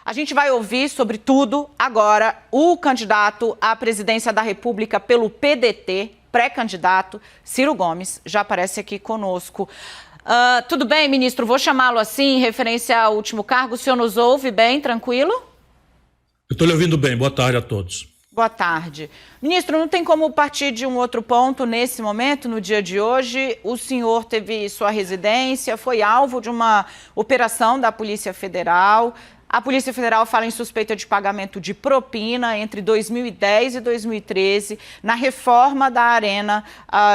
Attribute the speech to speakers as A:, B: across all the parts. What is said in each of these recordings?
A: A gente vai ouvir, sobretudo, agora, o candidato à presidência da República pelo PDT, pré-candidato, Ciro Gomes, já aparece aqui conosco. Tudo bem, ministro? Vou chamá-lo assim, em referência ao último cargo. O senhor nos ouve bem, tranquilo?
B: Eu estou lhe ouvindo bem. Boa tarde a todos.
A: Boa tarde. Ministro, não tem como partir de um outro ponto nesse momento, no dia de hoje. O senhor teve sua residência, foi alvo de uma operação da Polícia Federal. A Polícia Federal fala em suspeita de pagamento de propina entre 2010 e 2013 na reforma da arena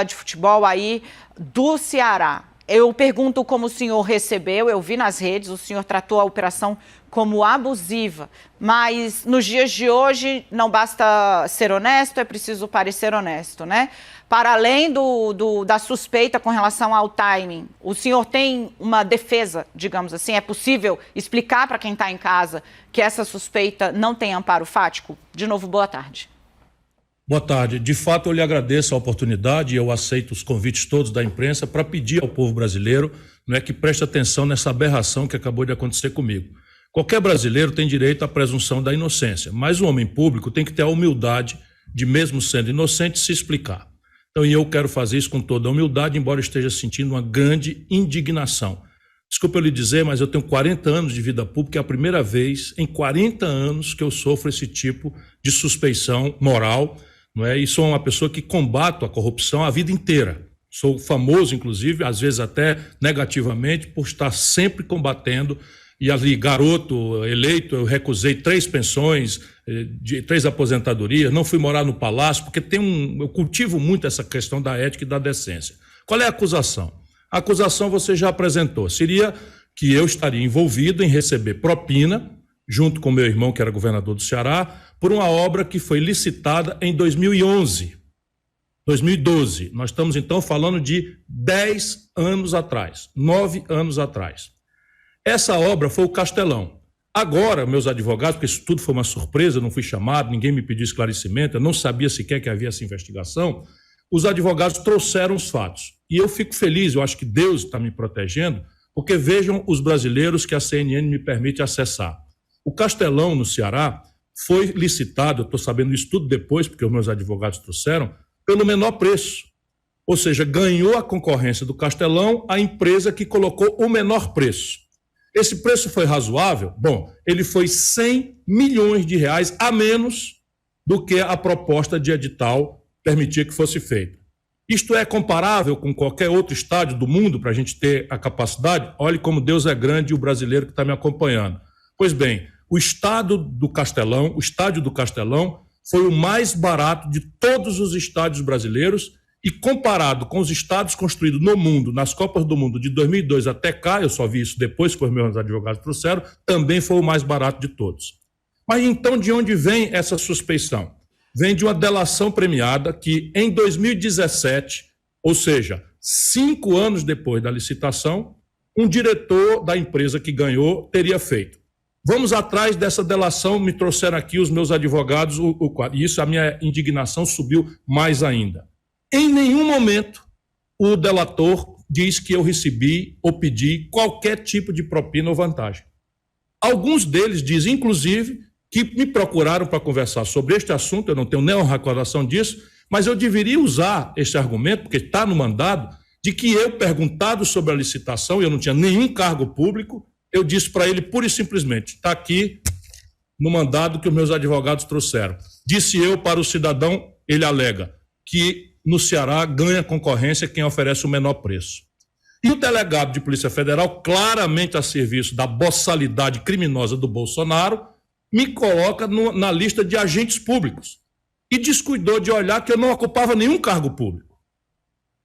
A: de futebol aí do Ceará. Eu pergunto como o senhor recebeu, eu vi nas redes, o senhor tratou a operação como abusiva, mas nos dias de hoje não basta ser honesto, é preciso parecer honesto, né? Para além da suspeita com relação ao timing, o senhor tem uma defesa, digamos assim? É possível explicar para quem está em casa que essa suspeita não tem amparo fático? De novo, boa tarde.
B: Boa tarde. De fato, eu lhe agradeço a oportunidade e eu aceito os convites todos da imprensa para pedir ao povo brasileiro que preste atenção nessa aberração que acabou de acontecer comigo. Qualquer brasileiro tem direito à presunção da inocência, mas o homem público tem que ter a humildade de, mesmo sendo inocente, se explicar. Então, eu quero fazer isso com toda a humildade, embora esteja sentindo uma grande indignação. Desculpa eu lhe dizer, mas eu tenho 40 anos de vida pública, é a primeira vez em 40 anos que eu sofro esse tipo de suspeição moral, e sou uma pessoa que combato a corrupção a vida inteira. Sou famoso, inclusive, às vezes até negativamente, por estar sempre combatendo. E ali, garoto eleito, eu recusei 3 pensões, 3 aposentadorias, não fui morar no palácio, porque eu cultivo muito essa questão da ética e da decência. Qual é a acusação? A acusação você já apresentou. Seria que eu estaria envolvido em receber propina, junto com meu irmão, que era governador do Ceará, por uma obra que foi licitada em 2011. 2012. Nós estamos, então, falando de 10 anos atrás, 9 anos atrás. Essa obra foi o Castelão. Agora, meus advogados, porque isso tudo foi uma surpresa, eu não fui chamado, ninguém me pediu esclarecimento, eu não sabia sequer que havia essa investigação, os advogados trouxeram os fatos. E eu fico feliz, eu acho que Deus está me protegendo, porque vejam os brasileiros que a CNN me permite acessar. O Castelão, no Ceará, foi licitado, eu estou sabendo isso tudo depois, porque os meus advogados trouxeram, pelo menor preço. Ou seja, ganhou a concorrência do Castelão a empresa que colocou o menor preço. Esse preço foi razoável? Bom, ele foi 100 milhões de reais a menos do que a proposta de edital permitia que fosse feita. Isto é comparável com qualquer outro estádio do mundo para a gente ter a capacidade? Olhe como Deus é grande e o brasileiro que está me acompanhando. Pois bem, o estádio do Castelão foi o mais barato de todos os estádios brasileiros e comparado com os estádios construídos no mundo, nas Copas do Mundo de 2002 até cá, eu só vi isso depois que os meus advogados trouxeram, também foi o mais barato de todos. Mas então de onde vem essa suspeição? Vem de uma delação premiada que em 2017, ou seja, 5 anos depois da licitação, um diretor da empresa que ganhou teria feito. Vamos atrás dessa delação, me trouxeram aqui os meus advogados, e isso a minha indignação subiu mais ainda. Em nenhum momento o delator diz que eu recebi ou pedi qualquer tipo de propina ou vantagem. Alguns deles dizem, inclusive, que me procuraram para conversar sobre este assunto, eu não tenho nem uma recordação disso, mas eu deveria usar esse argumento, porque está no mandado, de que eu, perguntado sobre a licitação, eu não tinha nenhum cargo público, eu disse para ele pura e simplesmente, está aqui no mandado que os meus advogados trouxeram. Disse eu para o cidadão, ele alega, que no Ceará ganha concorrência quem oferece o menor preço. E o delegado de Polícia Federal, claramente a serviço da boçalidade criminosa do Bolsonaro, me coloca na lista de agentes públicos e descuidou de olhar que eu não ocupava nenhum cargo público.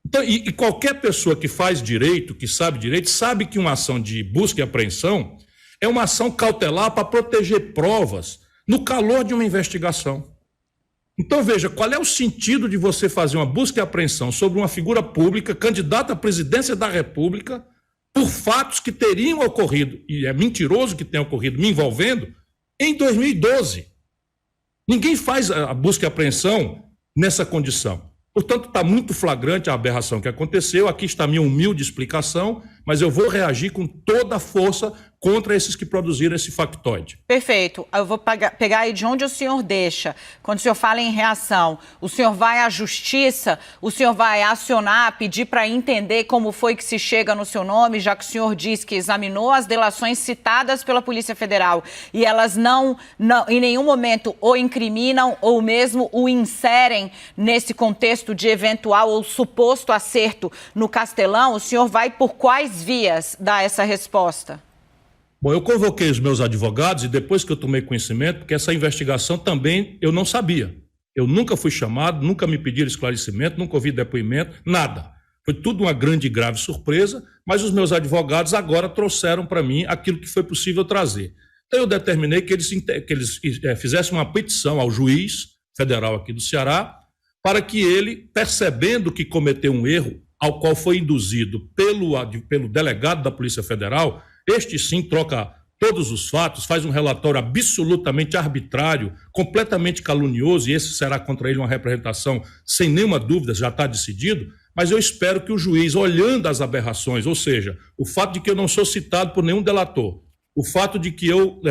B: Então, e qualquer pessoa que faz direito, que sabe direito, sabe que uma ação de busca e apreensão é uma ação cautelar para proteger provas no calor de uma investigação. Então, veja, qual é o sentido de você fazer uma busca e apreensão sobre uma figura pública, candidata à presidência da República, por fatos que teriam ocorrido, e é mentiroso que tenha ocorrido, me envolvendo, em 2012. Ninguém faz a busca e apreensão nessa condição. Portanto, está muito flagrante a aberração que aconteceu. Aqui está a minha humilde explicação, mas eu vou reagir com toda a força contra esses que produziram esse factoide.
A: Perfeito. Eu vou pegar aí de onde o senhor deixa. Quando o senhor fala em reação, o senhor vai à justiça, o senhor vai acionar, pedir para entender como foi que se chega no seu nome, já que o senhor diz que examinou as delações citadas pela Polícia Federal e elas não em nenhum momento o incriminam ou mesmo o inserem nesse contexto de eventual ou suposto acerto no Castelão, o senhor vai por quais vias dar essa resposta?
B: Bom, eu convoquei os meus advogados e depois que eu tomei conhecimento, porque essa investigação também eu não sabia. Eu nunca fui chamado, nunca me pediram esclarecimento, nunca ouvi depoimento, nada. Foi tudo uma grande e grave surpresa, mas os meus advogados agora trouxeram para mim aquilo que foi possível trazer. Então eu determinei que eles fizessem uma petição ao juiz federal aqui do Ceará para que ele, percebendo que cometeu um erro, ao qual foi induzido pelo delegado da Polícia Federal, este sim troca todos os fatos, faz um relatório absolutamente arbitrário, completamente calunioso, e esse será contra ele uma representação sem nenhuma dúvida, já está decidido, mas eu espero que o juiz, olhando as aberrações, ou seja, o fato de que eu não sou citado por nenhum delator, o fato de que eu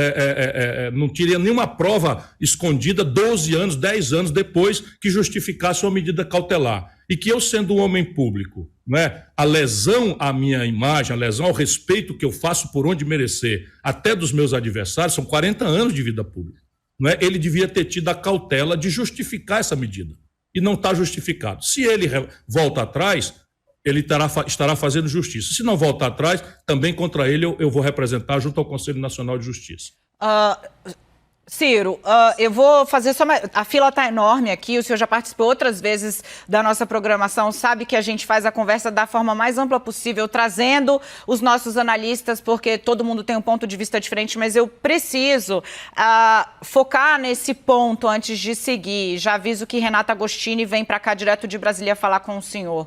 B: não teria nenhuma prova escondida 12 anos, 10 anos depois que justificasse uma medida cautelar. E que eu, sendo um homem público, a lesão à minha imagem, a lesão ao respeito que eu faço por onde merecer, até dos meus adversários, são 40 anos de vida pública. Ele devia ter tido a cautela de justificar essa medida. E não está justificado. Se ele volta atrás, ele estará fazendo justiça. Se não voltar atrás, também contra ele eu vou representar junto ao Conselho Nacional de Justiça.
A: Ciro, eu vou fazer só mais... A fila está enorme aqui, o senhor já participou outras vezes da nossa programação, sabe que a gente faz a conversa da forma mais ampla possível, trazendo os nossos analistas, porque todo mundo tem um ponto de vista diferente, mas eu preciso focar nesse ponto antes de seguir. Já aviso que Renata Agostini vem para cá direto de Brasília falar com o senhor.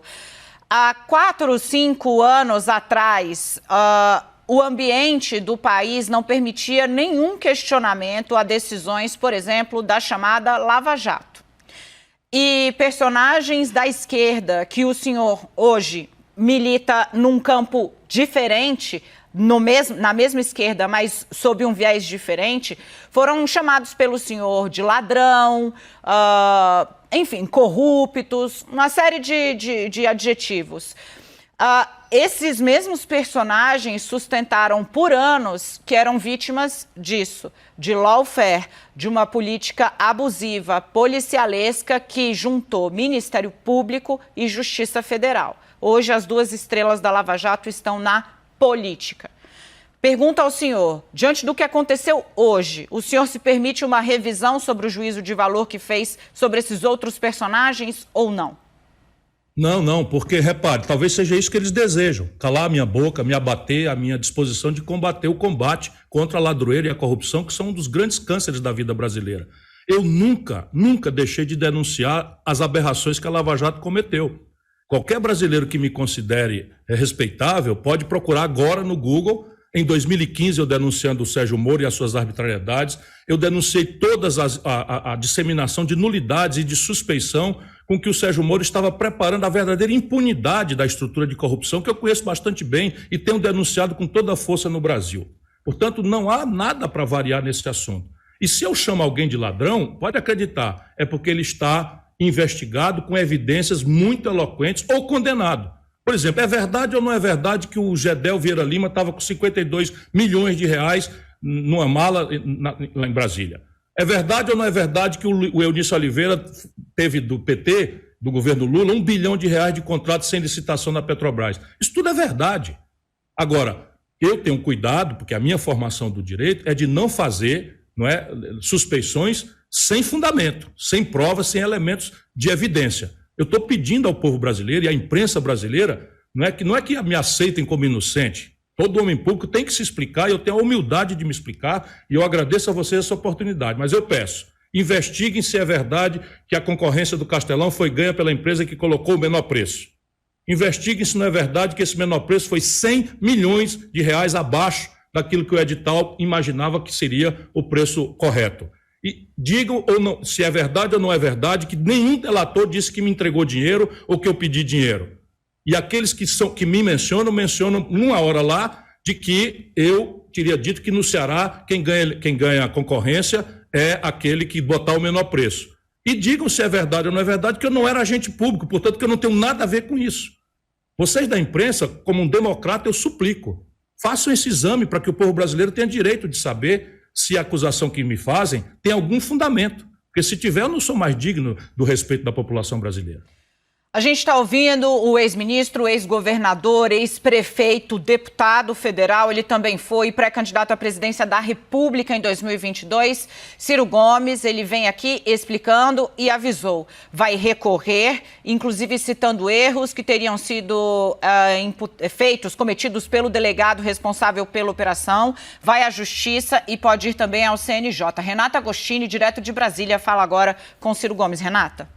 A: Há 4, 5 anos atrás, o ambiente do país não permitia nenhum questionamento a decisões, por exemplo, da chamada Lava Jato. E personagens da esquerda, que o senhor hoje milita num campo diferente, na mesma esquerda, mas sob um viés diferente, foram chamados pelo senhor de ladrão, enfim, corruptos, uma série de adjetivos. Esses mesmos personagens sustentaram por anos que eram vítimas disso, de lawfare, de uma política abusiva, policialesca que juntou Ministério Público e Justiça Federal. Hoje as duas estrelas da Lava Jato estão na política. Pergunta ao senhor, diante do que aconteceu hoje, o senhor se permite uma revisão sobre o juízo de valor que fez sobre esses outros personagens ou não?
B: Não, porque, repare, talvez seja isso que eles desejam, calar a minha boca, me abater, a minha disposição de combater o combate contra a ladroeira e a corrupção, que são um dos grandes cânceres da vida brasileira. Eu nunca deixei de denunciar as aberrações que a Lava Jato cometeu. Qualquer brasileiro que me considere respeitável pode procurar agora no Google. Em 2015, eu denunciando o Sérgio Moro e as suas arbitrariedades, eu denunciei todas a disseminação de nulidades e de suspeição com que o Sérgio Moro estava preparando a verdadeira impunidade da estrutura de corrupção, que eu conheço bastante bem e tenho denunciado com toda a força no Brasil. Portanto, não há nada para variar nesse assunto. E se eu chamo alguém de ladrão, pode acreditar, é porque ele está investigado com evidências muito eloquentes ou condenado. Por exemplo, é verdade ou não é verdade que o Gedel Vieira Lima estava com 52 milhões de reais numa mala lá em Brasília? É verdade ou não é verdade que o Eunício Oliveira teve do PT, do governo Lula, 1 bilhão de reais de contrato sem licitação na Petrobras? Isso tudo é verdade. Agora, eu tenho cuidado, porque a minha formação do direito é de não fazer suspeições sem fundamento, sem provas, sem elementos de evidência. Eu estou pedindo ao povo brasileiro e à imprensa brasileira não é que me aceitem como inocente. Todo homem público tem que se explicar e eu tenho a humildade de me explicar e eu agradeço a vocês essa oportunidade. Mas eu peço, investiguem se é verdade que a concorrência do Castelão foi ganha pela empresa que colocou o menor preço. Investiguem se não é verdade que esse menor preço foi 100 milhões de reais abaixo daquilo que o edital imaginava que seria o preço correto. E digam ou não, se é verdade ou não é verdade que nenhum delator disse que me entregou dinheiro ou que eu pedi dinheiro. E aqueles que me mencionam numa hora lá de que eu teria dito que no Ceará quem ganha a concorrência é aquele que botar o menor preço. E digam se é verdade ou não é verdade, que eu não era agente público, portanto que eu não tenho nada a ver com isso. Vocês da imprensa, como um democrata, eu suplico, façam esse exame para que o povo brasileiro tenha direito de saber se a acusação que me fazem tem algum fundamento. Porque se tiver, eu não sou mais digno do respeito da população brasileira.
A: A gente está ouvindo o ex-ministro, ex-governador, ex-prefeito, deputado federal. Ele também foi pré-candidato à presidência da República em 2022. Ciro Gomes, ele vem aqui explicando e avisou. Vai recorrer, inclusive citando erros que teriam sido cometidos pelo delegado responsável pela operação. Vai à Justiça e pode ir também ao CNJ. Renata Agostini, direto de Brasília, fala agora com Ciro Gomes. Renata.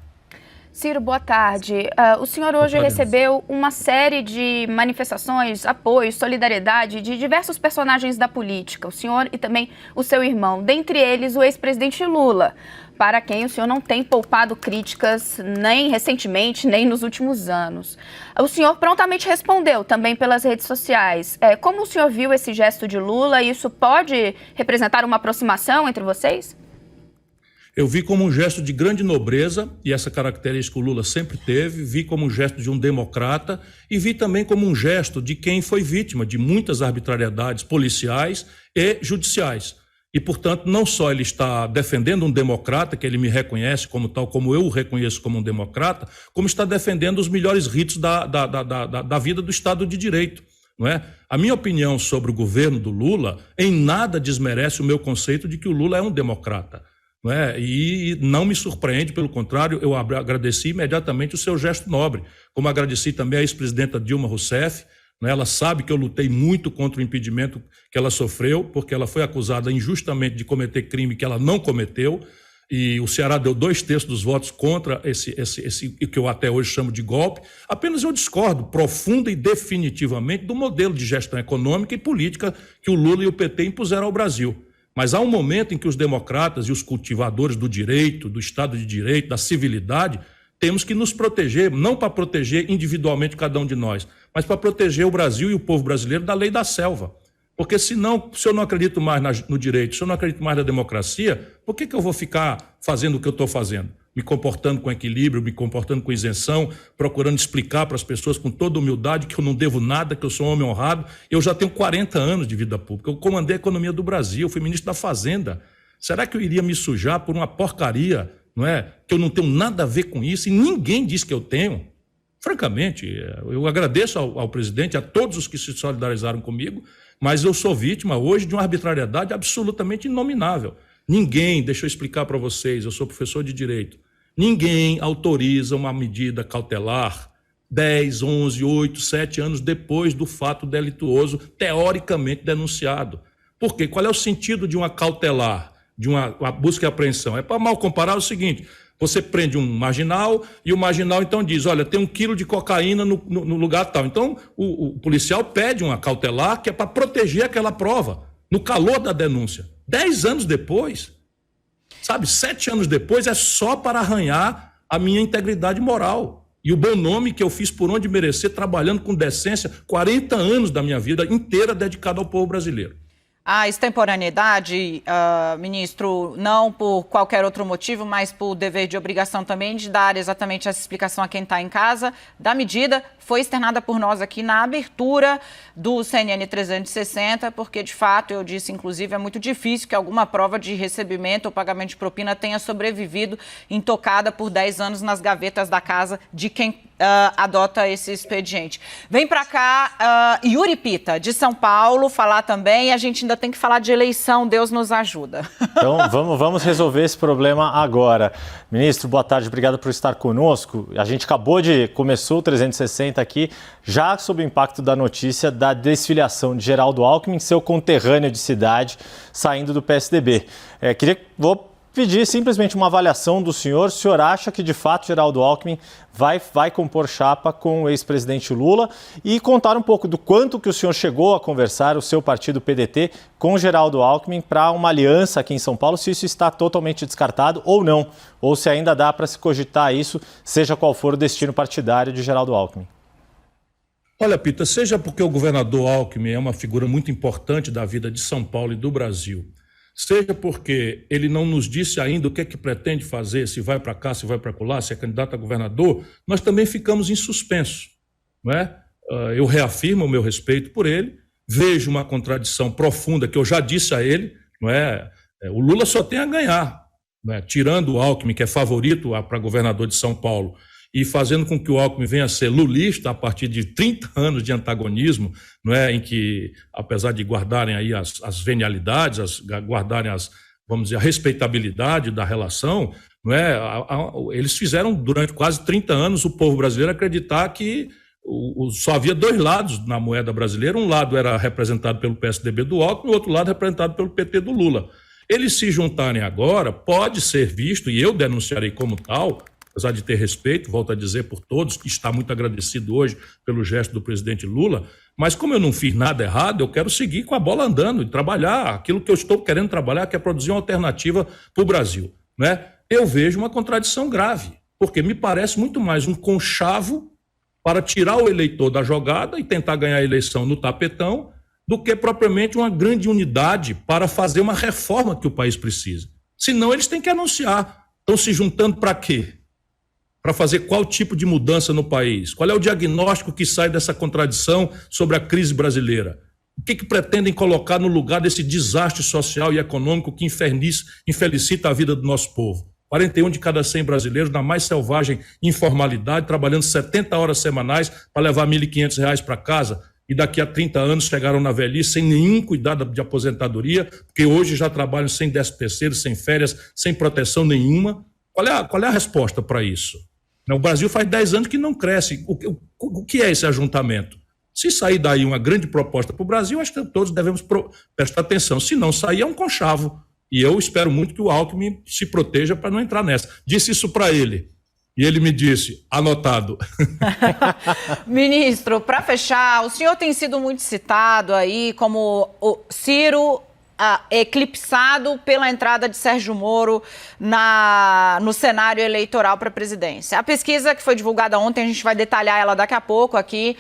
C: Ciro, boa tarde. O senhor hoje recebeu uma série de manifestações, apoio, solidariedade de diversos personagens da política, o senhor e também o seu irmão, dentre eles o ex-presidente Lula, para quem o senhor não tem poupado críticas nem recentemente, nem nos últimos anos. O senhor prontamente respondeu também pelas redes sociais. Como o senhor viu esse gesto de Lula? Isso pode representar uma aproximação entre vocês?
B: Eu vi como um gesto de grande nobreza, e essa característica o Lula sempre teve, vi como um gesto de um democrata e vi também como um gesto de quem foi vítima de muitas arbitrariedades policiais e judiciais. E, portanto, não só ele está defendendo um democrata, que ele me reconhece como tal, como eu o reconheço como um democrata, como está defendendo os melhores ritos da vida do Estado de Direito. Não é? A minha opinião sobre o governo do Lula em nada desmerece o meu conceito de que o Lula é um democrata. Não é? E não me surpreende, pelo contrário, eu agradeci imediatamente o seu gesto nobre, como agradeci também a ex-presidenta Dilma Rousseff. Não é? Ela sabe que eu lutei muito contra o impedimento que ela sofreu, porque ela foi acusada injustamente de cometer crime que ela não cometeu, e o Ceará deu 2/3 dos votos contra esse que eu até hoje chamo de golpe. Apenas eu discordo profunda e definitivamente do modelo de gestão econômica e política que o Lula e o PT impuseram ao Brasil. Mas há um momento em que os democratas e os cultivadores do direito, do Estado de Direito, da civilidade, temos que nos proteger, não para proteger individualmente cada um de nós, mas para proteger o Brasil e o povo brasileiro da lei da selva. Porque senão, se eu não acredito mais no direito, se eu não acredito mais na democracia, por que eu vou ficar fazendo o que eu estou fazendo? Me comportando com equilíbrio, me comportando com isenção, procurando explicar para as pessoas com toda humildade que eu não devo nada, que eu sou um homem honrado. Eu já tenho 40 anos de vida pública, eu comandei a economia do Brasil, eu fui ministro da Fazenda. Será que eu iria me sujar por uma porcaria, não é? Que eu não tenho nada a ver com isso e ninguém diz que eu tenho? Francamente, eu agradeço ao presidente, a todos os que se solidarizaram comigo, mas eu sou vítima hoje de uma arbitrariedade absolutamente inominável. Ninguém, deixa eu explicar para vocês, eu sou professor de Direito, ninguém autoriza uma medida cautelar 10, 11, 8, 7 anos depois do fato delituoso teoricamente denunciado. Por quê? Qual é o sentido de uma cautelar, de uma busca e apreensão? É para mal comparar o seguinte: você prende um marginal e o marginal então diz, olha, tem 1 quilo de cocaína no lugar tal. Então o policial pede uma cautelar que é para proteger aquela prova, no calor da denúncia. 10 anos depois, 7 anos depois, é só para arranhar a minha integridade moral e o bom nome que eu fiz por onde merecer, trabalhando com decência, 40 anos da minha vida inteira dedicado ao povo brasileiro.
A: A extemporaneidade, ministro, não por qualquer outro motivo, mas por dever de obrigação também de dar exatamente essa explicação a quem está em casa, da medida foi externada por nós aqui na abertura do CNN 360, porque, de fato, eu disse, inclusive, é muito difícil que alguma prova de recebimento ou pagamento de propina tenha sobrevivido intocada por 10 anos nas gavetas da casa de quem adota esse expediente. Vem para cá Yuri Pita, de São Paulo, falar também. A gente ainda tem que falar de eleição, Deus nos ajuda.
D: Então, vamos resolver esse problema agora. Ministro, boa tarde, obrigado por estar conosco. A gente começou o 360 aqui, já sob o impacto da notícia da desfiliação de Geraldo Alckmin, seu conterrâneo de cidade, saindo do PSDB. Vou pedir simplesmente uma avaliação do senhor. O senhor acha que, de fato, Geraldo Alckmin vai compor chapa com o ex-presidente Lula e contar um pouco do quanto que o senhor chegou a conversar, o seu partido PDT, com Geraldo Alckmin para uma aliança aqui em São Paulo, se isso está totalmente descartado ou não, ou se ainda dá para se cogitar isso, seja qual for o destino partidário de Geraldo Alckmin?
B: Olha, Pita, seja porque o governador Alckmin é uma figura muito importante da vida de São Paulo e do Brasil, seja porque ele não nos disse ainda o que é que pretende fazer, se vai para cá, se vai para lá, se é candidato a governador, nós também ficamos em suspenso, não é? Eu reafirmo o meu respeito por ele, vejo uma contradição profunda que eu já disse a ele, não é? O Lula só tem a ganhar, não é? Tirando o Alckmin, que é favorito para governador de São Paulo, e fazendo com que o Alckmin venha a ser lulista a partir de 30 anos de antagonismo, não é? Em que, apesar de guardarem aí as venialidades, guardarem vamos dizer, a respeitabilidade da relação, não é? Eles fizeram durante quase 30 anos o povo brasileiro acreditar que só havia dois lados na moeda brasileira, um lado era representado pelo PSDB do Alckmin, o outro lado representado pelo PT do Lula. Eles se juntarem agora, pode ser visto, e eu denunciarei como tal, apesar de ter respeito, volto a dizer por todos, que está muito agradecido hoje pelo gesto do presidente Lula, mas como eu não fiz nada errado, eu quero seguir com a bola andando e trabalhar aquilo que eu estou querendo trabalhar, que é produzir uma alternativa para o Brasil, né? Eu vejo uma contradição grave, porque me parece muito mais um conchavo para tirar o eleitor da jogada e tentar ganhar a eleição no tapetão, do que propriamente uma grande unidade para fazer uma reforma que o país precisa. Senão eles têm que anunciar. Estão se juntando para quê? Para fazer qual tipo de mudança no país? Qual é o diagnóstico que sai dessa contradição sobre a crise brasileira? O que pretendem colocar no lugar desse desastre social e econômico que infelicita a vida do nosso povo? 41 de cada 100 brasileiros na mais selvagem informalidade, trabalhando 70 horas semanais para levar R$ 1.500 para casa, e daqui a 30 anos chegaram na velhice sem nenhum cuidado de aposentadoria, porque hoje já trabalham sem 10º, sem férias, sem proteção nenhuma. Qual é a resposta para isso? O Brasil faz 10 anos que não cresce. O que é esse ajuntamento? Se sair daí uma grande proposta para o Brasil, acho que todos devemos prestar atenção. Se não sair, é um conchavo. E eu espero muito que o Alckmin se proteja para não entrar nessa. Disse isso para ele. E ele me disse, anotado.
A: Ministro, para fechar, o senhor tem sido muito citado aí como o Ciro eclipsado pela entrada de Sérgio Moro no cenário eleitoral para a presidência. A pesquisa que foi divulgada ontem, a gente vai detalhar ela daqui a pouco aqui,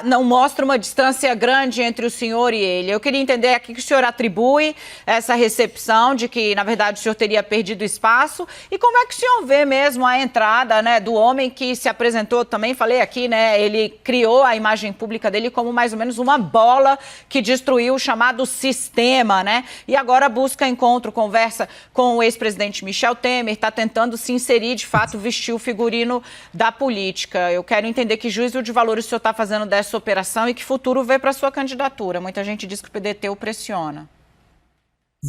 A: não mostra uma distância grande entre o senhor e ele. Eu queria entender a que o senhor atribui essa recepção de que, na verdade, o senhor teria perdido espaço e como é que o senhor vê mesmo a entrada, né, do homem que se apresentou também, falei aqui, né, ele criou a imagem pública dele como mais ou menos uma bola que destruiu o chamado sistema, né? E agora busca encontro, conversa com o ex-presidente Michel Temer, está tentando se inserir, de fato, vestir o figurino da política. Eu quero entender que juízo de valores o senhor está fazendo dessa operação e que futuro vê para a sua candidatura. Muita gente diz que o PDT o pressiona.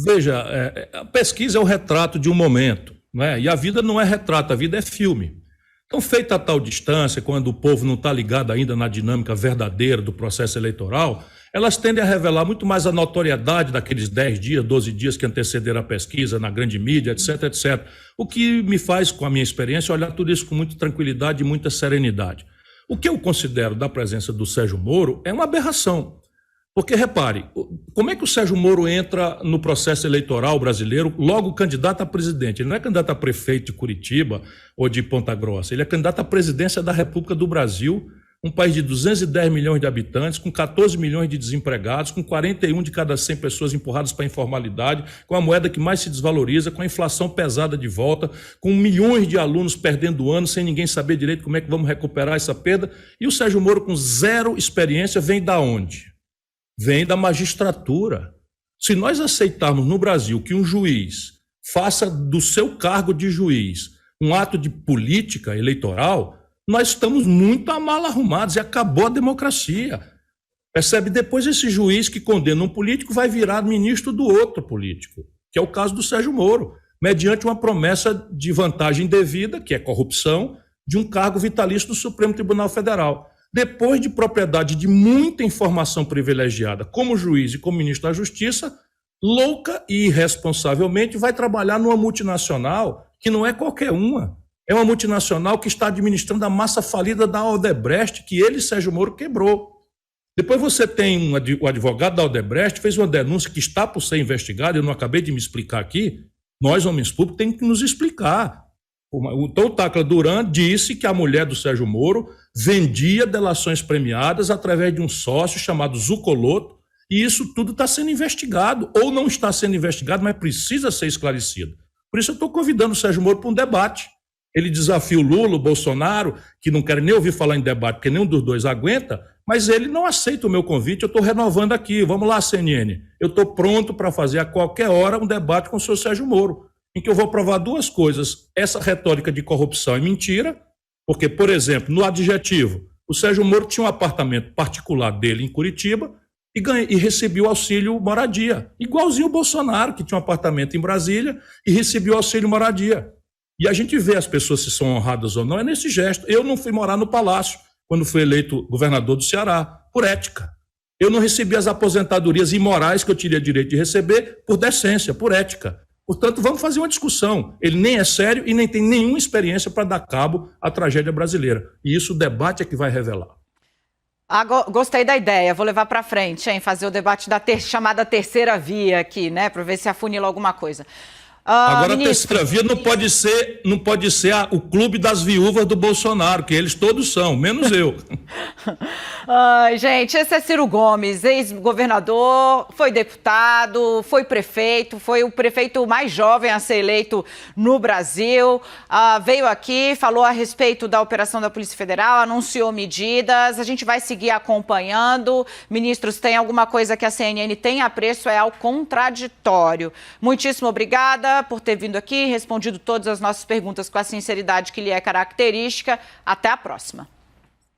B: Veja, a pesquisa é o retrato de um momento, né? E a vida não é retrato, a vida é filme. Então, feita a tal distância, quando o povo não está ligado ainda na dinâmica verdadeira do processo eleitoral, elas tendem a revelar muito mais a notoriedade daqueles 10 dias, 12 dias que antecederam a pesquisa na grande mídia, etc, etc. O que me faz, com a minha experiência, olhar tudo isso com muita tranquilidade e muita serenidade. O que eu considero da presença do Sérgio Moro é uma aberração. Porque, repare, como é que o Sérgio Moro entra no processo eleitoral brasileiro logo candidato a presidente? Ele não é candidato a prefeito de Curitiba ou de Ponta Grossa, ele é candidato à presidência da República do Brasil, um país de 210 milhões de habitantes, com 14 milhões de desempregados, com 41 de cada 100 pessoas empurradas para a informalidade, com a moeda que mais se desvaloriza, com a inflação pesada de volta, com milhões de alunos perdendo o ano, sem ninguém saber direito como é que vamos recuperar essa perda. E o Sérgio Moro, com zero experiência, vem da onde? Vem da magistratura. Se nós aceitarmos no Brasil que um juiz faça do seu cargo de juiz um ato de política eleitoral, nós estamos muito mal arrumados e acabou a democracia. Percebe? Depois esse juiz que condena um político vai virar ministro do outro político, que é o caso do Sérgio Moro, mediante uma promessa de vantagem devida, que é corrupção, de um cargo vitalício do Supremo Tribunal Federal. Depois de propriedade de muita informação privilegiada, como juiz e como ministro da Justiça, louca e irresponsavelmente vai trabalhar numa multinacional que não é qualquer uma. É uma multinacional que está administrando a massa falida da Odebrecht, que ele, Sérgio Moro, quebrou. Depois você tem o advogado da Odebrecht, fez uma denúncia que está por ser investigada, eu não acabei de me explicar aqui. Nós, homens públicos, temos que nos explicar. Então o Tacla Duran disse que a mulher do Sérgio Moro vendia delações premiadas através de um sócio chamado Zucoloto, e isso tudo está sendo investigado, ou não está sendo investigado, mas precisa ser esclarecido. Por isso eu estou convidando o Sérgio Moro para um debate. Ele desafia o Lula, o Bolsonaro, que não querem nem ouvir falar em debate, porque nenhum dos dois aguenta, mas ele não aceita o meu convite, eu estou renovando aqui. Vamos lá, CNN. Eu estou pronto para fazer a qualquer hora um debate com o senhor Sérgio Moro, em que eu vou provar duas coisas. Essa retórica de corrupção é mentira, porque, por exemplo, no adjetivo, o Sérgio Moro tinha um apartamento particular dele em Curitiba e recebia o auxílio moradia, igualzinho o Bolsonaro, que tinha um apartamento em Brasília e recebia o auxílio moradia. E a gente vê as pessoas se são honradas ou não, é nesse gesto. Eu não fui morar no Palácio quando fui eleito governador do Ceará, por ética. Eu não recebi as aposentadorias imorais que eu teria direito de receber por decência, por ética. Portanto, vamos fazer uma discussão. Ele nem é sério e nem tem nenhuma experiência para dar cabo à tragédia brasileira. E isso o debate é que vai revelar.
A: Gostei da ideia, vou levar para frente, hein? Fazer o debate da chamada terceira via aqui, né? Para ver se afunila alguma coisa.
B: Agora, a terceira via não pode ser o clube das viúvas do Bolsonaro, que eles todos são, menos eu.
A: Ai, gente, esse é Ciro Gomes, ex-governador, foi deputado, foi prefeito, foi o prefeito mais jovem a ser eleito no Brasil. Veio aqui, falou a respeito da operação da Polícia Federal, anunciou medidas, a gente vai seguir acompanhando. Ministros, tem alguma coisa que a CNN tem apreço, é ao contraditório. Muitíssimo obrigada por ter vindo aqui, respondido todas as nossas perguntas com a sinceridade que lhe é característica. Até a próxima.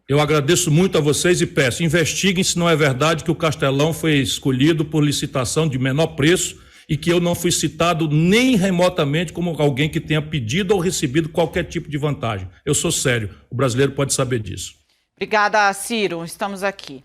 B: Eu agradeço muito a vocês e peço, investiguem se não é verdade que o Castelão foi escolhido por licitação de menor preço e que eu não fui citado nem remotamente como alguém que tenha pedido ou recebido qualquer tipo de vantagem. Eu sou sério, o brasileiro pode saber disso.
A: Obrigada, Ciro. Estamos aqui.